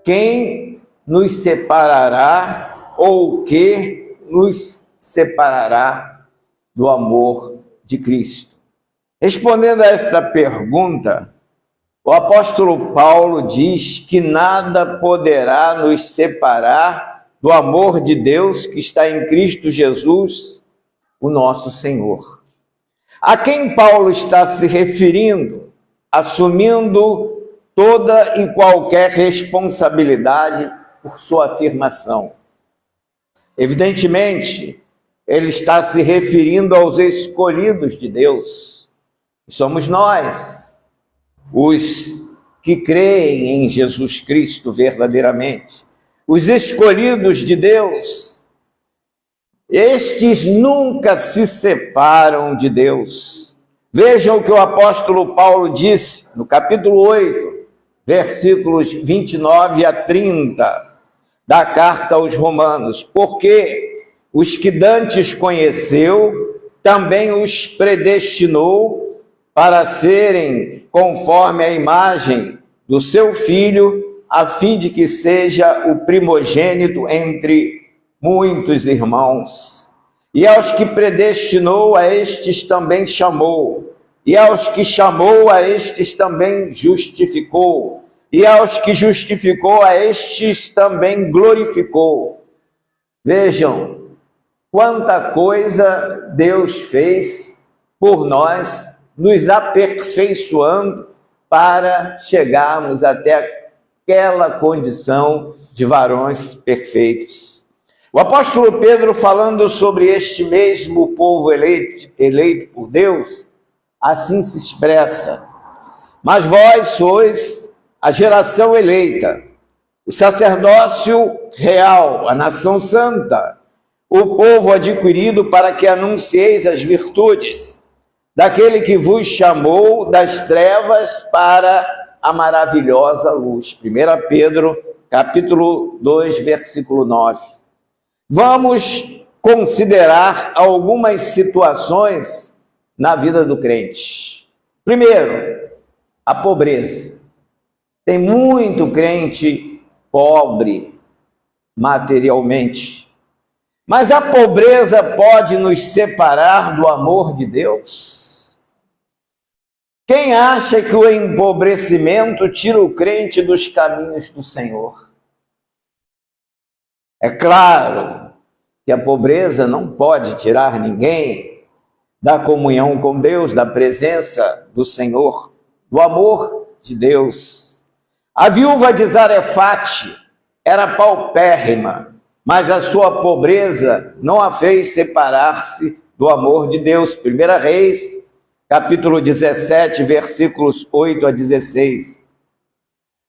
quem nos separará ou o que nos separará do amor de Cristo? Respondendo a esta pergunta, o apóstolo Paulo diz que nada poderá nos separar do amor de Deus que está em Cristo Jesus, o nosso Senhor. A quem Paulo está se referindo, assumindo toda e qualquer responsabilidade por sua afirmação? Evidentemente, ele está se referindo aos escolhidos de Deus. Somos nós, os que creem em Jesus Cristo verdadeiramente, os escolhidos de Deus. Estes nunca se separam de Deus. Vejam o que o apóstolo Paulo disse no capítulo 8, versículos 29 a 30, da carta aos Romanos. Porque os que dantes conheceu, também os predestinou para serem conforme a imagem do seu Filho, a fim de que seja o primogênito entre muitos irmãos. E aos que predestinou, a estes também chamou. E aos que chamou, a estes também justificou. E aos que justificou, a estes também glorificou. Vejam quanta coisa Deus fez por nós, nos aperfeiçoando para chegarmos até aquela condição de varões perfeitos. O apóstolo Pedro, falando sobre este mesmo povo eleito por Deus, assim se expressa: mas vós sois a geração eleita, o sacerdócio real, a nação santa, o povo adquirido para que anuncieis as virtudes daquele que vos chamou das trevas para a maravilhosa luz. 1 Pedro, capítulo 2, versículo 9. Vamos considerar algumas situações na vida do crente. Primeiro, a pobreza. Tem muito crente pobre materialmente, mas a pobreza pode nos separar do amor de Deus? Quem acha que o empobrecimento tira o crente dos caminhos do Senhor? É claro que a pobreza não pode tirar ninguém da comunhão com Deus, da presença do Senhor, do amor de Deus. A viúva de Zarefate era paupérrima, mas a sua pobreza não a fez separar-se do amor de Deus. 1 Reis, capítulo 17, versículos 8 a 16.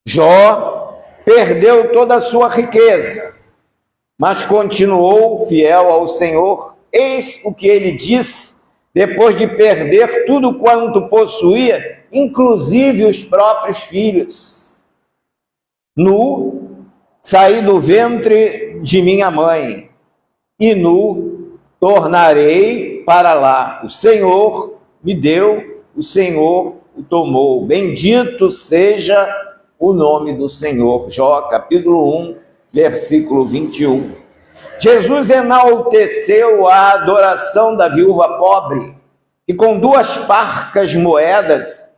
Jó perdeu toda a sua riqueza, mas continuou fiel ao Senhor. Eis o que ele disse, depois de perder tudo quanto possuía, inclusive os próprios filhos: nu saí do ventre de minha mãe, e nu tornarei para lá. O Senhor me deu, o Senhor o tomou. Bendito seja o nome do Senhor. Jó, capítulo 1, versículo 21. Jesus enalteceu a adoração da viúva pobre, e com 2 parcas moedas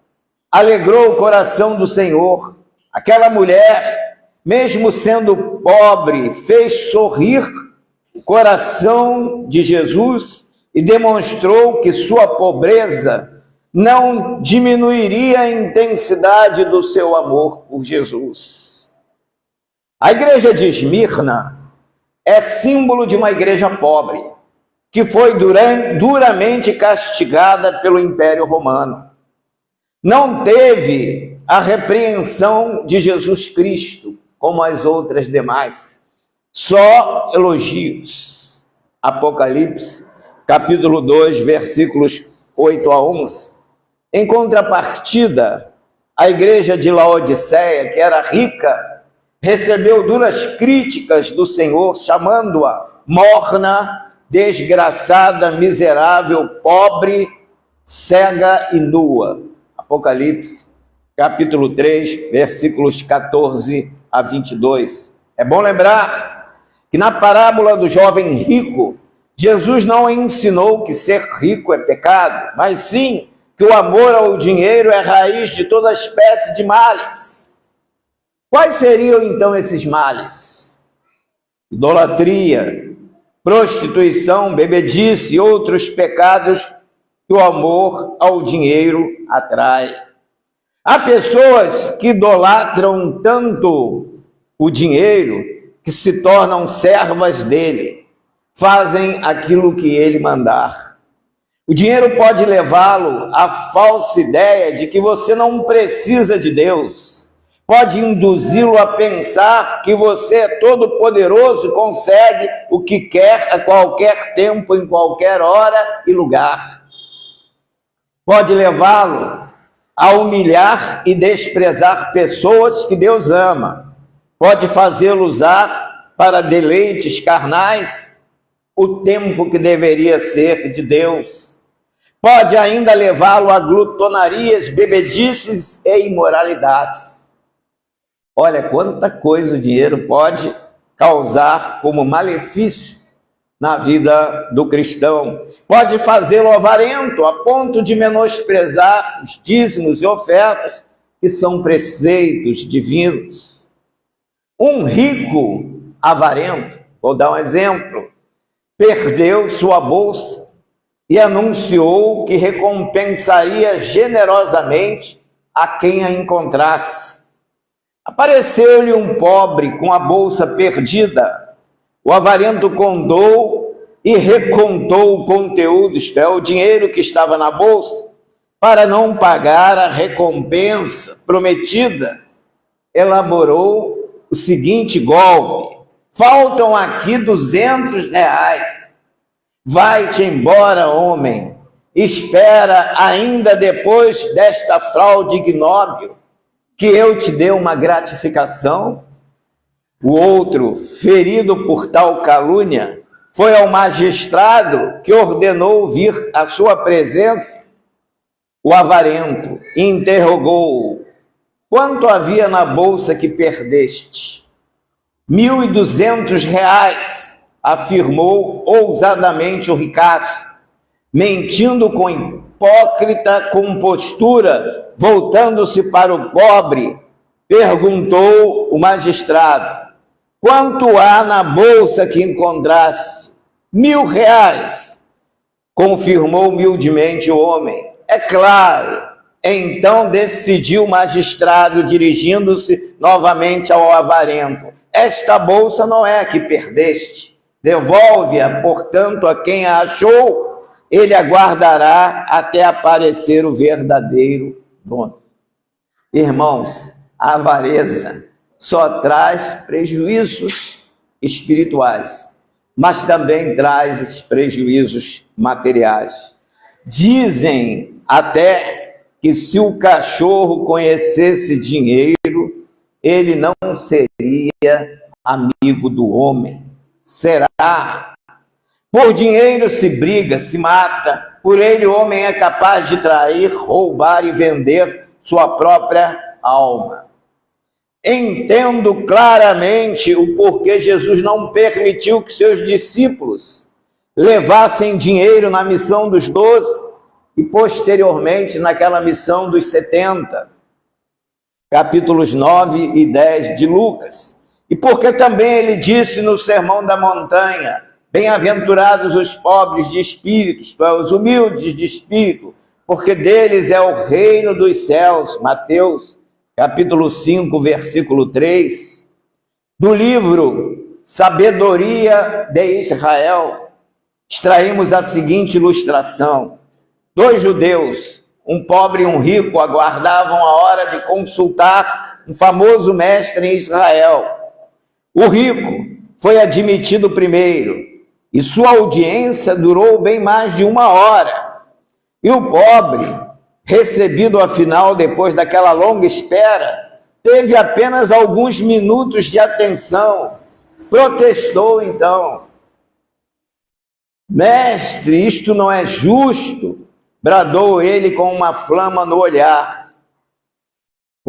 alegrou o coração do Senhor. Aquela mulher, mesmo sendo pobre, fez sorrir o coração de Jesus e demonstrou que sua pobreza não diminuiria a intensidade do seu amor por Jesus. A igreja de Esmirna é símbolo de uma igreja pobre, que foi duramente castigada pelo Império Romano. Não teve a repreensão de Jesus Cristo, como as outras demais, só elogios. Apocalipse, capítulo 2, versículos 8 a 11. Em contrapartida, a igreja de Laodiceia, que era rica, recebeu duras críticas do Senhor, chamando-a morna, desgraçada, miserável, pobre, cega e nua. Apocalipse, capítulo 3, versículos 14 a 22. É bom lembrar que na parábola do jovem rico, Jesus não ensinou que ser rico é pecado, mas sim que o amor ao dinheiro é raiz de toda espécie de males. Quais seriam então esses males? Idolatria, prostituição, bebedice e outros pecados que o amor ao dinheiro atrai. Há pessoas que idolatram tanto o dinheiro que se tornam servas dele, fazem aquilo que ele mandar. O dinheiro pode levá-lo à falsa ideia de que você não precisa de Deus. Pode induzi-lo a pensar que você é todo poderoso e consegue o que quer a qualquer tempo, em qualquer hora e lugar. Pode levá-lo a humilhar e desprezar pessoas que Deus ama. Pode fazê-lo usar para deleites carnais o tempo que deveria ser de Deus. Pode ainda levá-lo a glutonarias, bebedices e imoralidades. Olha quanta coisa o dinheiro pode causar como malefício na vida do cristão. Pode fazê-lo avarento a ponto de menosprezar os dízimos e ofertas que são preceitos divinos. Um rico avarento, vou dar um exemplo, perdeu sua bolsa e anunciou que recompensaria generosamente a quem a encontrasse. Apareceu-lhe um pobre com a bolsa perdida. O avarento contou e recontou o conteúdo, isto é, o dinheiro que estava na bolsa, para não pagar a recompensa prometida. Elaborou o seguinte golpe: faltam aqui R$200. Vai-te embora, homem. Espera ainda depois desta fraude ignóbil, que eu te dê uma gratificação. O outro, ferido por tal calúnia, foi ao magistrado que ordenou vir à sua presença o avarento e interrogou-o: quanto havia na bolsa que perdeste? R$1.200, afirmou ousadamente o ricaço, mentindo com hipócrita compostura. Voltando-se para o pobre, perguntou o magistrado: quanto há na bolsa que encontraste? R$1.000, confirmou humildemente o homem. É claro. Então decidiu o magistrado, dirigindo-se novamente ao avarento: esta bolsa não é a que perdeste. Devolve-a, portanto, a quem a achou. Ele aguardará até aparecer o verdadeiro dono. Irmãos, a avareza só traz prejuízos espirituais, mas também traz prejuízos materiais. Dizem até que se o cachorro conhecesse dinheiro, ele não seria amigo do homem. Será? Por dinheiro se briga, se mata, por ele o homem é capaz de trair, roubar e vender sua própria alma. Entendo claramente o porquê Jesus não permitiu que seus discípulos levassem dinheiro na missão dos 12 e posteriormente naquela missão dos 70, capítulos 9 e 10 de Lucas. E porque também ele disse no Sermão da Montanha: bem-aventurados os pobres de espírito, isto é, os humildes de espírito, porque deles é o reino dos céus. Mateus, capítulo 5, versículo 3. Do livro Sabedoria de Israel, extraímos a seguinte ilustração: 2 judeus, um pobre e um rico, aguardavam a hora de consultar um famoso mestre em Israel. O rico foi admitido primeiro e sua audiência durou bem mais de 1 hora. E o pobre, recebido afinal depois daquela longa espera, teve apenas alguns minutos de atenção. Protestou então: mestre, isto não é justo, bradou ele com uma flama no olhar.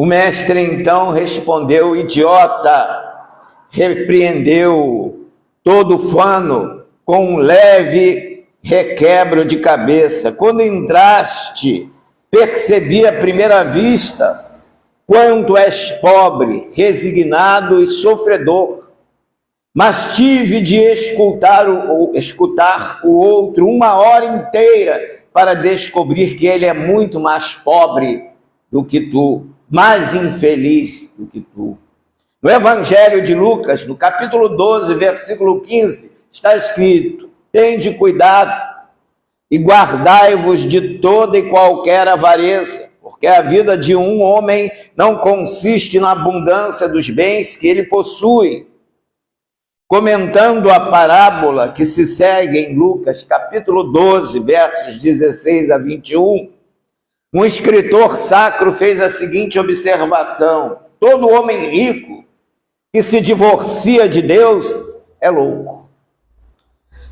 O mestre então respondeu: idiota, repreendeu todo ufano com um leve requebro de cabeça. Quando entraste, percebi à primeira vista quanto és pobre, resignado e sofredor. Mas tive de escutar o outro 1 hora inteira para descobrir que ele é muito mais pobre do que tu, mais infeliz do que tu. No Evangelho de Lucas, no capítulo 12, versículo 15, está escrito: tende cuidado e guardai-vos de toda e qualquer avareza, porque a vida de um homem não consiste na abundância dos bens que ele possui. Comentando a parábola que se segue em Lucas, capítulo 12, versos 16 a 21, um escritor sacro fez a seguinte observação: todo homem rico que se divorcia de Deus é louco,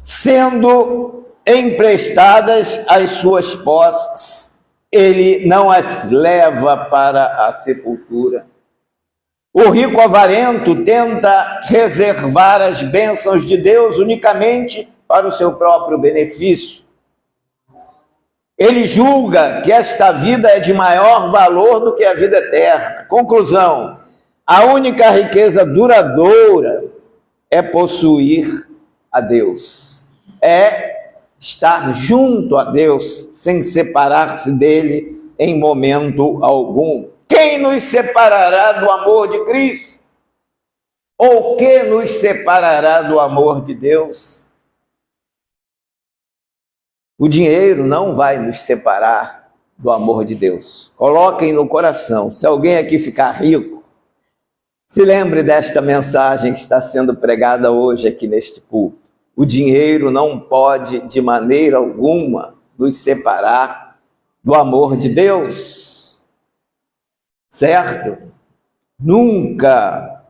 sendo emprestadas as suas posses, ele não as leva para a sepultura. O rico avarento tenta reservar as bênçãos de Deus unicamente para o seu próprio benefício. Ele julga que esta vida é de maior valor do que a vida eterna. Conclusão: a única riqueza duradoura é possuir a Deus, é estar junto a Deus, sem separar-se dele em momento algum. Quem nos separará do amor de Cristo? Ou que nos separará do amor de Deus? O dinheiro não vai nos separar do amor de Deus. Coloquem no coração, se alguém aqui ficar rico, se lembre desta mensagem que está sendo pregada hoje aqui neste púlpito. O dinheiro não pode, de maneira alguma, nos separar do amor de Deus. Certo? Nunca.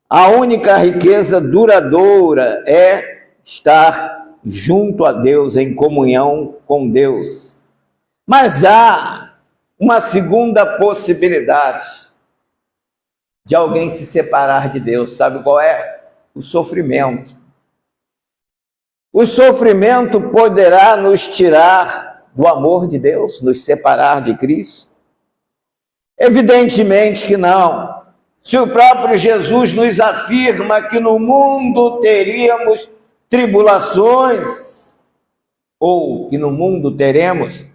A única riqueza duradoura é estar junto a Deus, em comunhão com Deus. Mas há uma segunda possibilidade de alguém se separar de Deus. Sabe qual é? O sofrimento. O sofrimento poderá nos tirar do amor de Deus, nos separar de Cristo? Evidentemente que não. Se o próprio Jesus nos afirma que no mundo teríamos tribulações, ou que no mundo teremos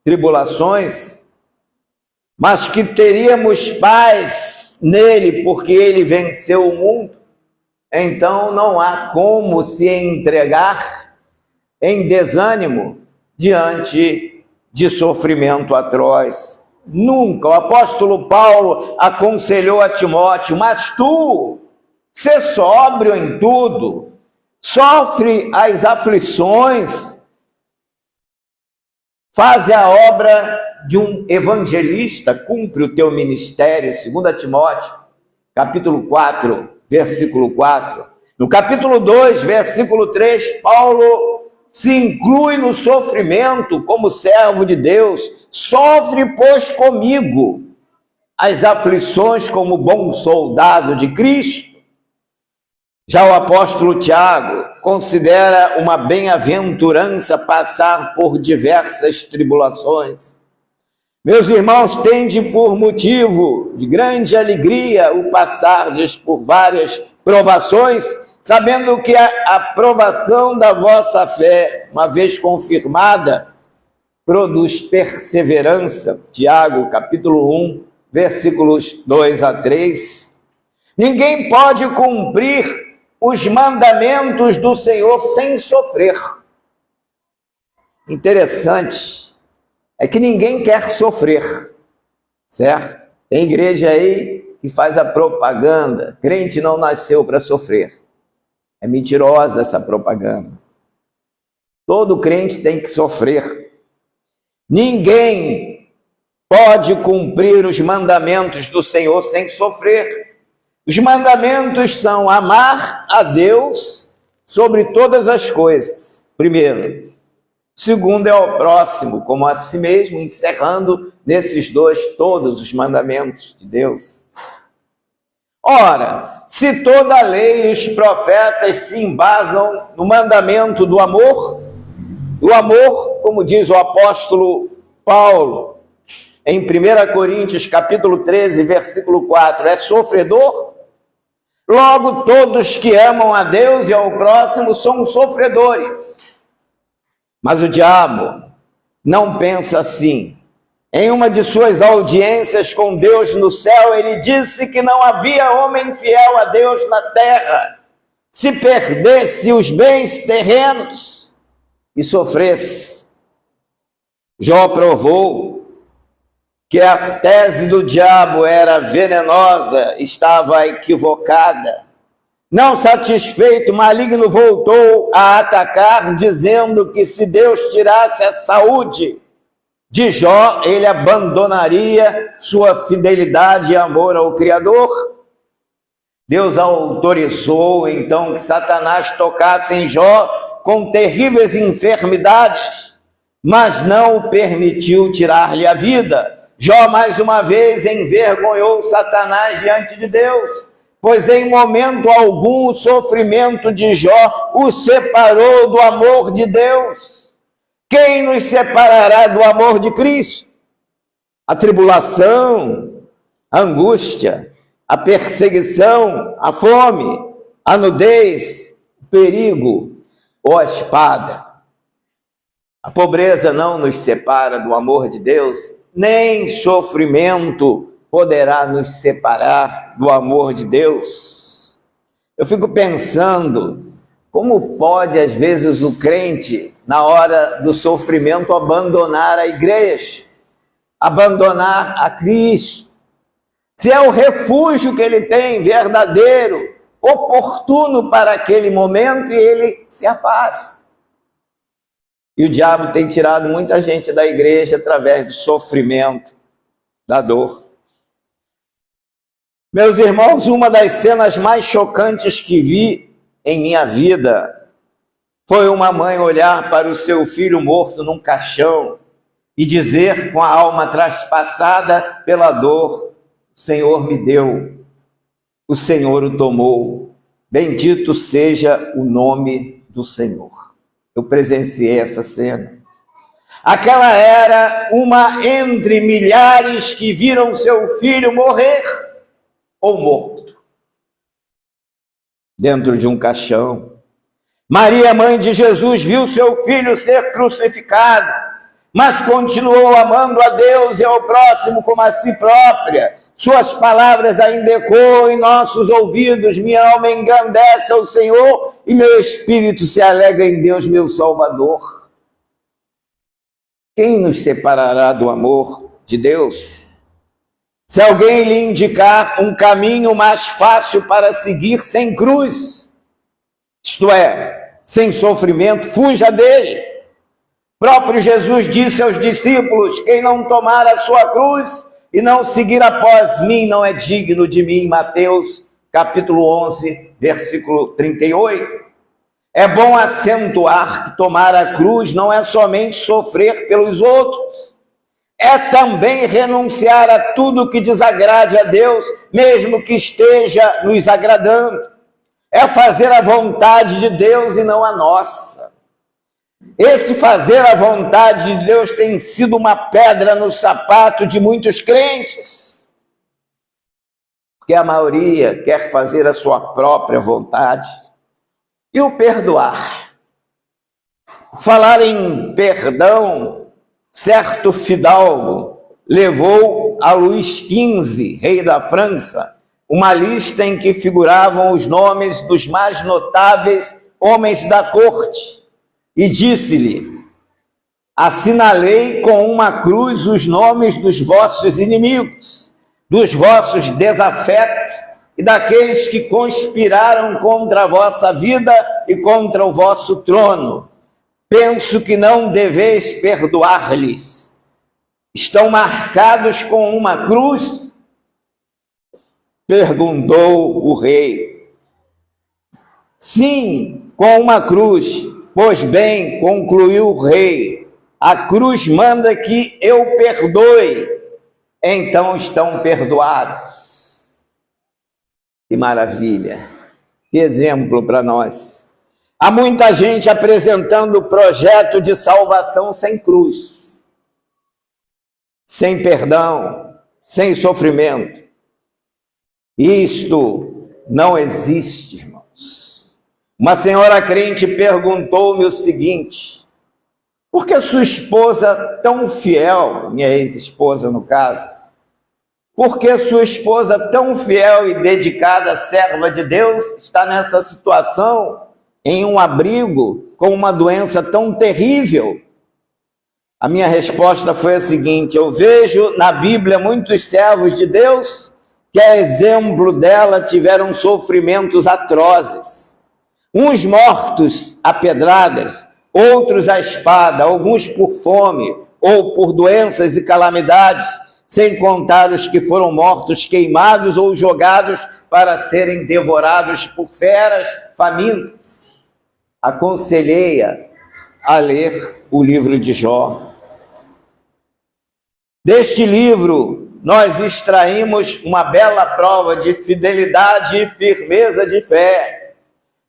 tribulações, mas que teríamos paz nele, porque ele venceu o mundo, então não há como se entregar em desânimo diante de sofrimento atroz. Nunca. O apóstolo Paulo aconselhou a Timóteo: mas tu, sê sóbrio em tudo, sofre as aflições, faz a obra de um evangelista, cumpre o teu ministério. 2 Timóteo, capítulo 4, versículo 4. No capítulo 2, versículo 3, Paulo se inclui no sofrimento como servo de Deus. Sofre, pois, comigo as aflições como bom soldado de Cristo. Já o apóstolo Tiago considera uma bem-aventurança passar por diversas tribulações. Meus irmãos, tende por motivo de grande alegria o passardes por várias provações, sabendo que a aprovação da vossa fé, uma vez confirmada, produz perseverança. Tiago, capítulo 1, versículos 2 a 3. Ninguém pode cumprir os mandamentos do Senhor sem sofrer. Interessante é que ninguém quer sofrer, certo? Tem igreja aí que faz a propaganda: crente não nasceu para sofrer. É mentirosa essa propaganda. Todo crente tem que sofrer. Ninguém pode cumprir os mandamentos do Senhor sem sofrer. Os mandamentos são amar a Deus sobre todas as coisas, primeiro. segundo é o próximo, como a si mesmo, encerrando nesses dois todos os mandamentos de Deus. Ora, se toda a lei e os profetas se embasam no mandamento do amor, o amor, como diz o apóstolo Paulo, em 1 Coríntios capítulo 13, versículo 4, é sofredor, logo todos que amam a Deus e ao próximo são sofredores. Mas o diabo não pensa assim. Em uma de suas audiências com Deus no céu, ele disse que não havia homem fiel a Deus na terra, se perdesse os bens terrenos e sofresse. Jó provou que a tese do diabo era venenosa, estava equivocada. Não satisfeito, o maligno voltou a atacar, dizendo que se Deus tirasse a saúde de Jó, ele abandonaria sua fidelidade e amor ao Criador. Deus autorizou, então, que Satanás tocasse em Jó com terríveis enfermidades, mas não o permitiu tirar-lhe a vida. Jó, mais uma vez, envergonhou Satanás diante de Deus, pois em momento algum o sofrimento de Jó o separou do amor de Deus. Quem nos separará do amor de Cristo? A tribulação, a angústia, a perseguição, a fome, a nudez, o perigo ou a espada. A pobreza não nos separa do amor de Deus, nem sofrimento poderá nos separar do amor de Deus. Eu fico pensando, como pode às vezes o crente, na hora do sofrimento, abandonar a igreja, abandonar a Cristo? Se é o refúgio que ele tem, verdadeiro, oportuno para aquele momento, e ele se afasta. E o diabo tem tirado muita gente da igreja através do sofrimento, da dor. Meus irmãos, uma das cenas mais chocantes que vi em minha vida foi uma mãe olhar para o seu filho morto num caixão e dizer com a alma traspassada pela dor: o Senhor me deu, o Senhor o tomou, bendito seja o nome do Senhor. Eu presenciei essa cena. Aquela era uma entre milhares que viram seu filho morrer ou morto dentro de um caixão. Maria, mãe de Jesus, viu seu filho ser crucificado, mas continuou amando a Deus e ao próximo como a si própria. Suas palavras ainda ecoam em nossos ouvidos: minha alma engrandece ao Senhor e meu espírito se alegra em Deus, meu Salvador. Quem nos separará do amor de Deus? Se alguém lhe indicar um caminho mais fácil para seguir sem cruz, isto é, sem sofrimento, fuja dele. Próprio Jesus disse aos discípulos: quem não tomar a sua cruz e não seguir após mim não é digno de mim. Mateus capítulo 11, versículo 38. É bom acentuar que tomar a cruz não é somente sofrer pelos outros, é também renunciar a tudo que desagrade a Deus, mesmo que esteja nos agradando. É fazer a vontade de Deus e não a nossa. Esse fazer a vontade de Deus tem sido uma pedra no sapato de muitos crentes, porque a maioria quer fazer a sua própria vontade. E o perdoar? Falar em perdão, certo fidalgo levou a Luís XV, rei da França, uma lista em que figuravam os nomes dos mais notáveis homens da corte, e disse-lhe: assinalei com uma cruz os nomes dos vossos inimigos, dos vossos desafetos e daqueles que conspiraram contra a vossa vida e contra o vosso trono. Penso que não deveis perdoar-lhes. Estão marcados com uma cruz? Perguntou o rei. Sim, com uma cruz. Pois bem, concluiu o rei, a cruz manda que eu perdoe, então estão perdoados. Que maravilha, que exemplo para nós. Há muita gente apresentando o projeto de salvação sem cruz, sem perdão, sem sofrimento. Isto não existe, irmãos. Uma senhora crente perguntou-me o seguinte: por que sua esposa tão fiel, minha ex-esposa no caso, por que sua esposa tão fiel e dedicada, serva de Deus, está nessa situação, em um abrigo, com uma doença tão terrível? A minha resposta foi a seguinte: eu vejo na Bíblia muitos servos de Deus que, a exemplo dela, tiveram sofrimentos atrozes. Uns mortos a pedradas, outros à espada, alguns por fome ou por doenças e calamidades, sem contar os que foram mortos queimados ou jogados para serem devorados por feras famintas. Aconselhei-a a ler o livro de Jó. Deste livro, nós extraímos uma bela prova de fidelidade e firmeza de fé.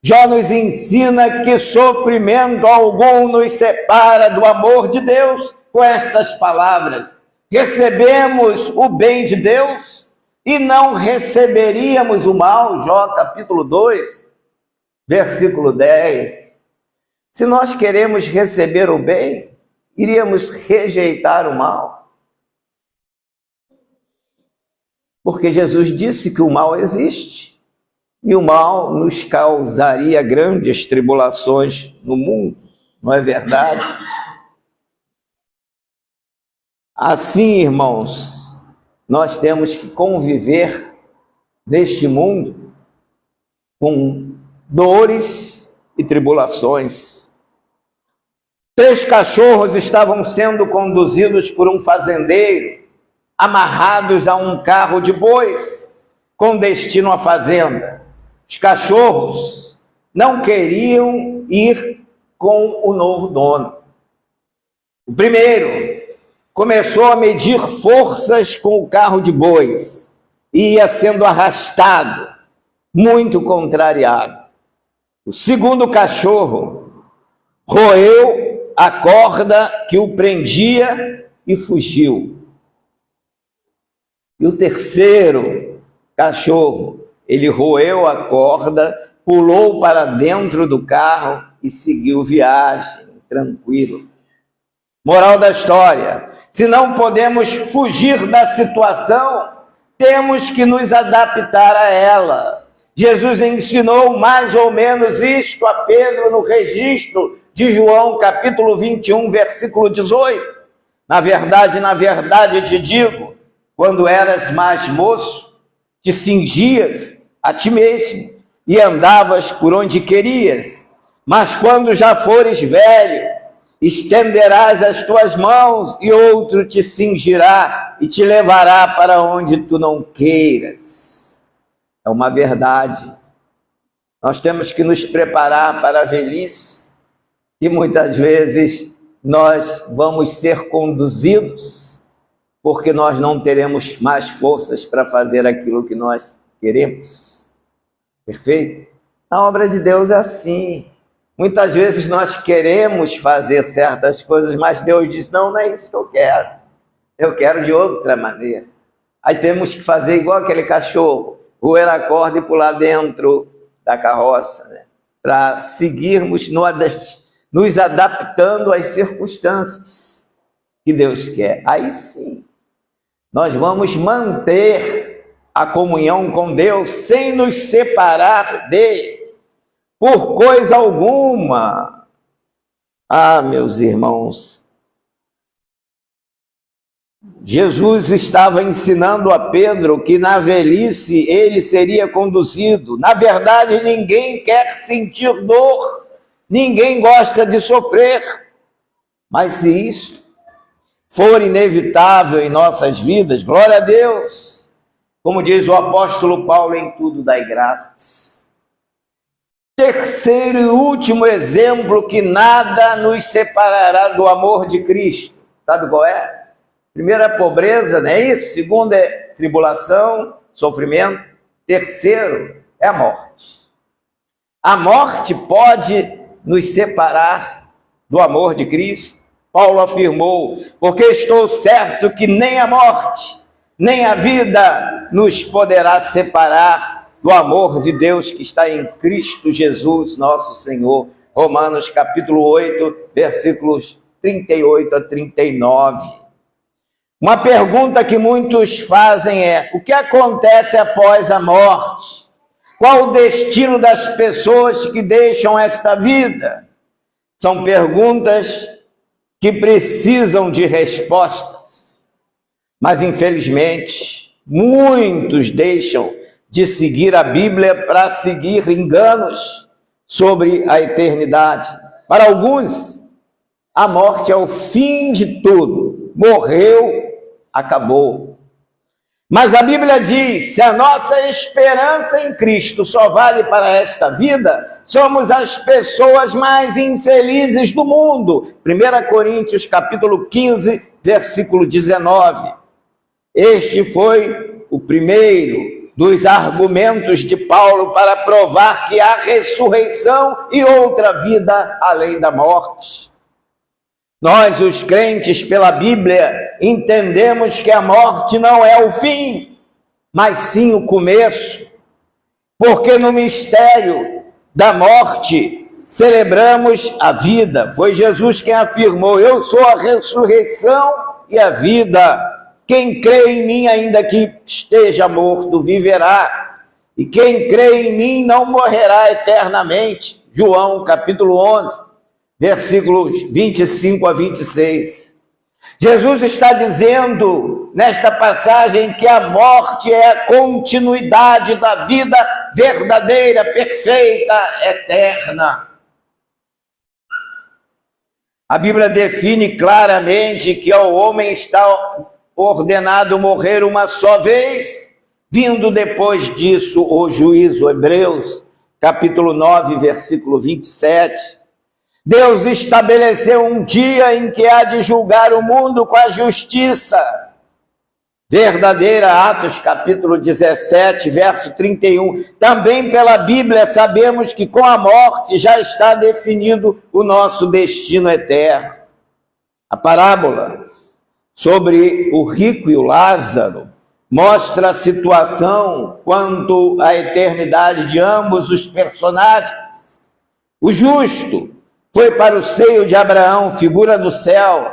Jó nos ensina que sofrimento algum nos separa do amor de Deus, com estas palavras: recebemos o bem de Deus e não receberíamos o mal. Jó capítulo 2, versículo 10. Se nós queremos receber o bem, iríamos rejeitar o mal. Porque Jesus disse que o mal existe, e o mal nos causaria grandes tribulações no mundo, não é verdade? Assim, irmãos, nós temos que conviver neste mundo com dores e tribulações. 3 cachorros estavam sendo conduzidos por um fazendeiro, amarrados a um carro de bois, com destino à fazenda. Os cachorros não queriam ir com o novo dono. O primeiro começou a medir forças com o carro de bois e ia sendo arrastado, muito contrariado. O segundo cachorro roeu a corda que o prendia e fugiu. E o terceiro cachorro, ele roeu a corda, pulou para dentro do carro e seguiu viagem, tranquilo. Moral da história: se não podemos fugir da situação, temos que nos adaptar a ela. Jesus ensinou mais ou menos isto a Pedro no registro de João, capítulo 21, versículo 18. Na verdade te digo, quando eras mais moço, te cingias a ti mesmo e andavas por onde querias. Mas quando já fores velho, estenderás as tuas mãos e outro te cingirá e te levará para onde tu não queiras. É uma verdade. Nós temos que nos preparar para a velhice e muitas vezes nós vamos ser conduzidos porque nós não teremos mais forças para fazer aquilo que nós queremos. Perfeito? A obra de Deus é assim. Muitas vezes nós queremos fazer certas coisas, mas Deus diz: não, não é isso que eu quero. Eu quero de outra maneira. Aí temos que fazer igual aquele cachorro, roer a corda e pular dentro da carroça, né? Para seguirmos nos adaptando às circunstâncias que Deus quer. Aí sim, nós vamos manter a comunhão com Deus sem nos separar dele por coisa alguma. Ah, meus irmãos, Jesus estava ensinando a Pedro que na velhice ele seria conduzido. Na verdade, ninguém quer sentir dor, ninguém gosta de sofrer, mas se isso for inevitável em nossas vidas, glória a Deus. Como diz o apóstolo Paulo, em tudo dai graças. Terceiro e último exemplo, que nada nos separará do amor de Cristo. Sabe qual é? Primeiro é pobreza, não é isso? Segundo é tribulação, sofrimento. Terceiro é a morte. A morte pode nos separar do amor de Cristo. Paulo afirmou: porque estou certo que nem a morte, nem a vida nos poderá separar do amor de Deus que está em Cristo Jesus, nosso Senhor. Romanos capítulo 8, versículos 38 a 39. Uma pergunta que muitos fazem é: o que acontece após a morte? Qual o destino das pessoas que deixam esta vida? São perguntas que precisam de respostas. Mas, infelizmente, muitos deixam de seguir a Bíblia para seguir enganos sobre a eternidade. Para alguns, a morte é o fim de tudo. Morreu, acabou. Mas a Bíblia diz: se a nossa esperança em Cristo só vale para esta vida, somos as pessoas mais infelizes do mundo. 1 Coríntios capítulo 15, versículo 19. Este foi o primeiro dos argumentos de Paulo para provar que há ressurreição e outra vida além da morte. Nós, os crentes pela Bíblia, entendemos que a morte não é o fim, mas sim o começo. Porque no mistério da morte celebramos a vida. Foi Jesus quem afirmou: eu sou a ressurreição e a vida. Quem crê em mim, ainda que esteja morto, viverá. E quem crê em mim não morrerá eternamente. João capítulo 11, versículos 25 a 26. Jesus está dizendo nesta passagem que a morte é a continuidade da vida verdadeira, perfeita, eterna. A Bíblia define claramente que ao homem está ordenado morrer uma só vez, vindo depois disso o juízo. Hebreus capítulo 9, versículo 27. Deus estabeleceu um dia em que há de julgar o mundo com a justiça verdadeira. Atos capítulo 17, verso 31. Também pela Bíblia sabemos que com a morte já está definido o nosso destino eterno. A parábola sobre o rico e o Lázaro mostra a situação quanto à eternidade de ambos os personagens. O justo foi para o seio de Abraão, figura do céu,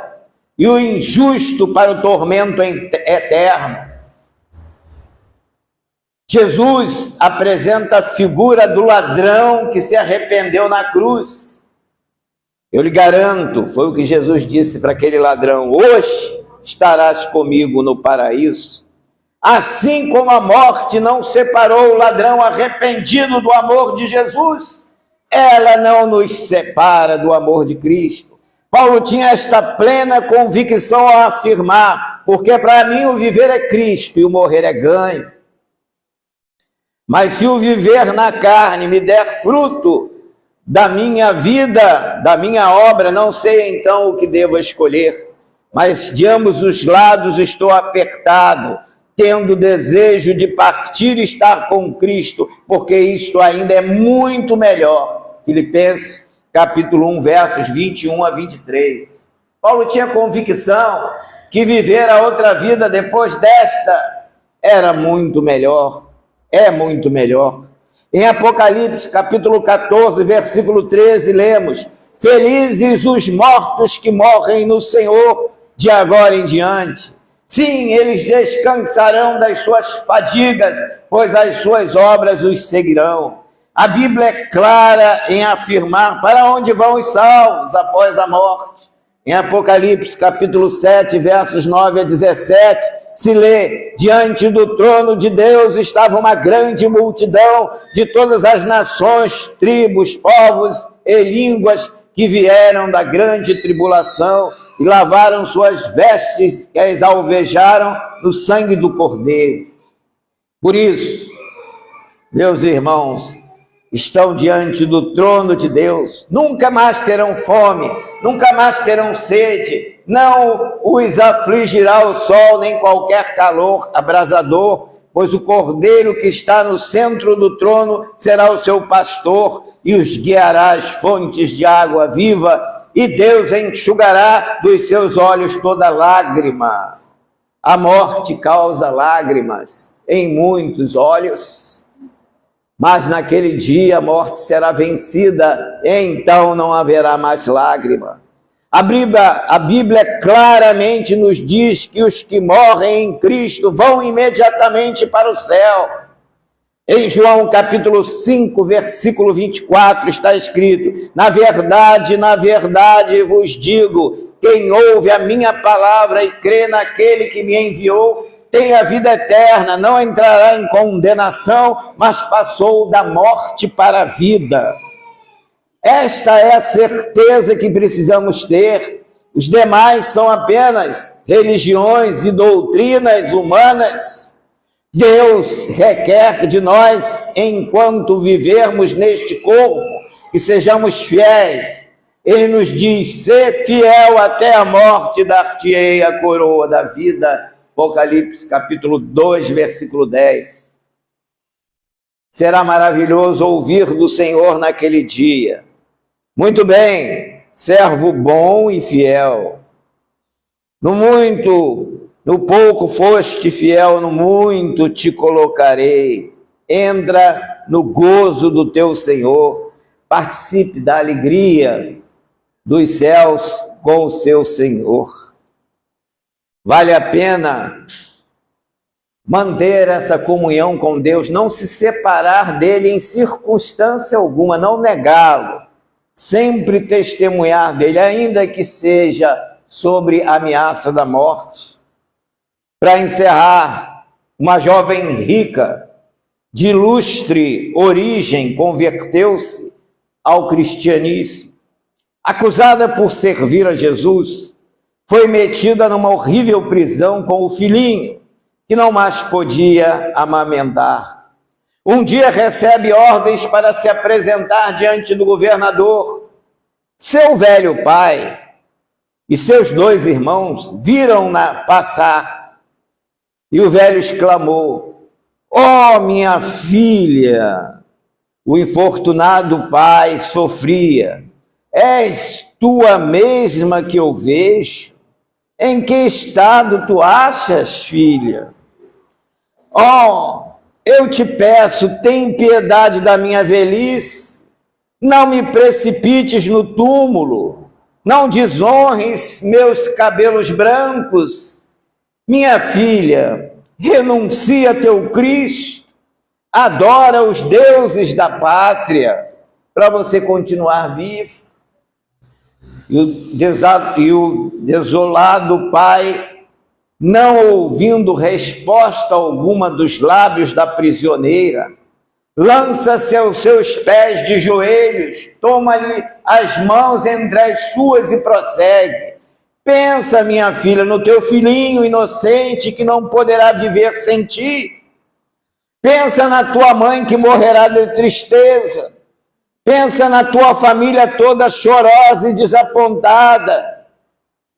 e o injusto para o tormento eterno. Jesus apresenta a figura do ladrão que se arrependeu na cruz. Eu lhe garanto, foi o que Jesus disse para aquele ladrão: hoje estarás comigo no paraíso. Assim como a morte não separou o ladrão arrependido do amor de Jesus, ela não nos separa do amor de Cristo. Paulo tinha esta plena convicção ao afirmar: porque para mim o viver é Cristo e o morrer é ganho. Mas se o viver na carne me der fruto da minha vida, da minha obra, não sei então o que devo escolher. Mas de ambos os lados estou apertado, tendo desejo de partir e estar com Cristo, porque isto ainda é muito melhor. Filipenses capítulo 1, versos 21 a 23. Paulo tinha convicção que viver a outra vida depois desta era muito melhor, é muito melhor. Em Apocalipse capítulo 14, versículo 13, lemos: felizes os mortos que morrem no Senhor de agora em diante. Sim, eles descansarão das suas fadigas, pois as suas obras os seguirão. A Bíblia é clara em afirmar para onde vão os salvos após a morte. Em Apocalipse capítulo 7, versos 9 a 17, se lê: diante do trono de Deus estava uma grande multidão de todas as nações, tribos, povos e línguas que vieram da grande tribulação e lavaram suas vestes e as alvejaram no sangue do Cordeiro. Por isso, meus irmãos, estão diante do trono de Deus, nunca mais terão fome, nunca mais terão sede, não os afligirá o sol nem qualquer calor abrasador, pois o Cordeiro que está no centro do trono será o seu pastor e os guiará às fontes de água viva, e Deus enxugará dos seus olhos toda lágrima. A morte causa lágrimas em muitos olhos, mas naquele dia a morte será vencida, então não haverá mais lágrima. A Bíblia claramente nos diz que os que morrem em Cristo vão imediatamente para o céu. Em João capítulo 5, versículo 24, está escrito: na verdade vos digo, quem ouve a minha palavra e crê naquele que me enviou, tem a vida eterna, não entrará em condenação, mas passou da morte para a vida. Esta é a certeza que precisamos ter. Os demais são apenas religiões e doutrinas humanas. Deus requer de nós, enquanto vivermos neste corpo, que sejamos fiéis. Ele nos diz: ser fiel até a morte, dar-te-ei a coroa da vida. Apocalipse capítulo 2, versículo 10. Será maravilhoso ouvir do Senhor naquele dia: muito bem, servo bom e fiel. No pouco foste fiel, no muito te colocarei. Entra no gozo do teu Senhor, participe da alegria dos céus com o seu Senhor. Vale a pena manter essa comunhão com Deus, não se separar dele em circunstância alguma, não negá-lo, sempre testemunhar dele, ainda que seja sobre a ameaça da morte. Para encerrar, uma jovem rica, de ilustre origem, converteu-se ao cristianismo. Acusada por servir a Jesus, foi metida numa horrível prisão com o filhinho, que não mais podia amamentar. Um dia recebe ordens para se apresentar diante do governador. Seu velho pai e seus 2 irmãos viram-na passar, e o velho exclamou: "Oh, minha filha!" O infortunado pai sofria: "És tu a mesma que eu vejo? Em que estado tu achas, filha? Oh, eu te peço, tem piedade da minha velhice, não me precipites no túmulo, não desonres meus cabelos brancos. Minha filha, renuncia a teu Cristo, adora os deuses da pátria, para você continuar vivo." E o desolado pai, não ouvindo resposta alguma dos lábios da prisioneira, lança-se aos seus pés de joelhos, toma-lhe as mãos entre as suas e prossegue: "Pensa, minha filha, no teu filhinho inocente que não poderá viver sem ti. Pensa na tua mãe que morrerá de tristeza. Pensa na tua família toda chorosa e desapontada."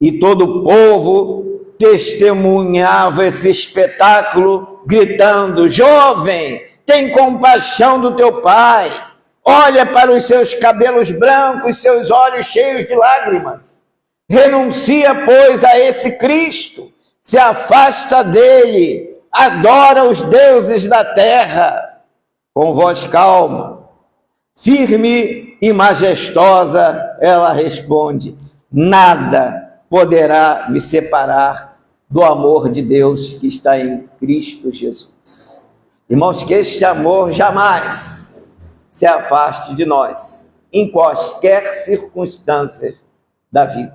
E todo o povo testemunhava esse espetáculo, gritando: "Jovem, tem compaixão do teu pai. Olha para os seus cabelos brancos, seus olhos cheios de lágrimas. Renuncia, pois, a esse Cristo, se afasta dele, adora os deuses da terra." Com voz calma, firme e majestosa, ela responde: "Nada poderá me separar do amor de Deus que está em Cristo Jesus." Irmãos, que este amor jamais se afaste de nós, em quaisquer circunstâncias da vida,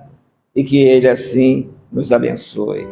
e que Ele assim nos abençoe.